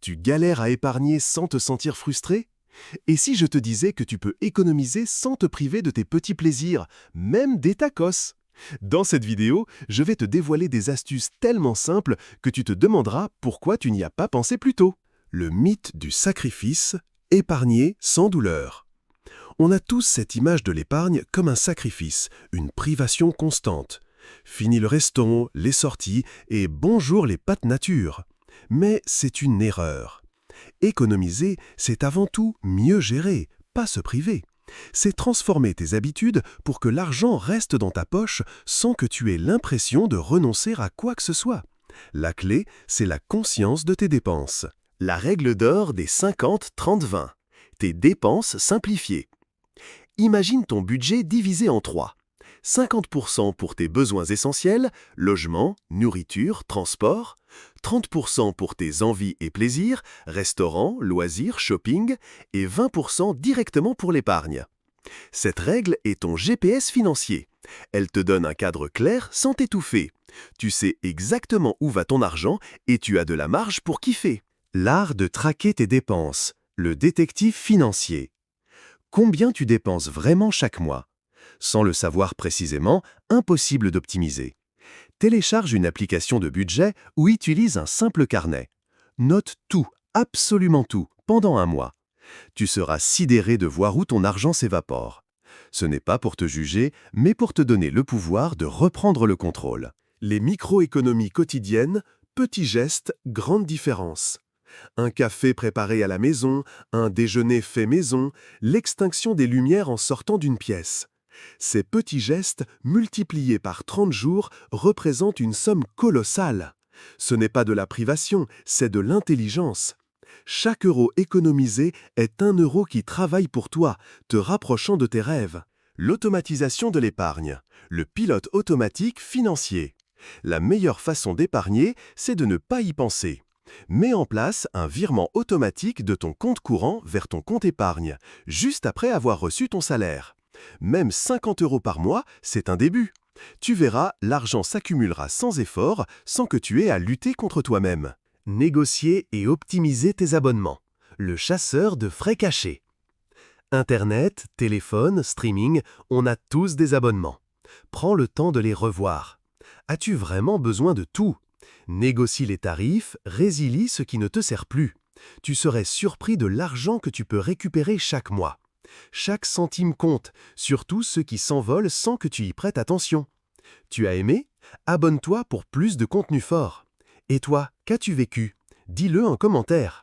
Tu galères à épargner sans te sentir frustré? Et si je te disais que tu peux économiser sans te priver de tes petits plaisirs, même des tacos? Dans cette vidéo, je vais te dévoiler des astuces tellement simples que tu te demanderas pourquoi tu n'y as pas pensé plus tôt. Le mythe du sacrifice, épargner sans douleur. On a tous cette image de l'épargne comme un sacrifice, une privation constante. Fini le resto, les sorties et bonjour les pâtes nature. Mais c'est une erreur. Économiser, c'est avant tout mieux gérer, pas se priver. C'est transformer tes habitudes pour que l'argent reste dans ta poche sans que tu aies l'impression de renoncer à quoi que ce soit. La clé, c'est la conscience de tes dépenses. La règle d'or des 50-30-20. Tes dépenses simplifiées. Imagine ton budget divisé en 3. 50% pour tes besoins essentiels, logement, nourriture, transport. 30% pour tes envies et plaisirs, restaurants, loisirs, shopping. Et 20% directement pour l'épargne. Cette règle est ton GPS financier. Elle te donne un cadre clair sans t'étouffer. Tu sais exactement où va ton argent et tu as de la marge pour kiffer. L'art de traquer tes dépenses. Le détective financier. Combien tu dépenses vraiment chaque mois? Sans le savoir précisément, impossible d'optimiser. Télécharge une application de budget ou utilise un simple carnet. Note tout, absolument tout, pendant un mois. Tu seras sidéré de voir où ton argent s'évapore. Ce n'est pas pour te juger, mais pour te donner le pouvoir de reprendre le contrôle. Les micro-économies quotidiennes, petits gestes, grandes différences. Un café préparé à la maison, un déjeuner fait maison, l'extinction des lumières en sortant d'une pièce. Ces petits gestes, multipliés par 30 jours, représentent une somme colossale. Ce n'est pas de la privation, c'est de l'intelligence. Chaque euro économisé est un euro qui travaille pour toi, te rapprochant de tes rêves. L'automatisation de l'épargne. Le pilote automatique financier. La meilleure façon d'épargner, c'est de ne pas y penser. Mets en place un virement automatique de ton compte courant vers ton compte épargne, juste après avoir reçu ton salaire. Même 50 € par mois, c'est un début. Tu verras, l'argent s'accumulera sans effort, sans que tu aies à lutter contre toi-même. Négocier et optimiser tes abonnements. Le chasseur de frais cachés. Internet, téléphone, streaming, on a tous des abonnements. Prends le temps de les revoir. As-tu vraiment besoin de tout? Négocie les tarifs, résilie ce qui ne te sert plus. Tu serais surpris de l'argent que tu peux récupérer chaque mois. Chaque centime compte, surtout ceux qui s'envolent sans que tu y prêtes attention. Tu as aimé? Abonne-toi pour plus de contenu fort. Et toi, qu'as-tu vécu? Dis-le en commentaire.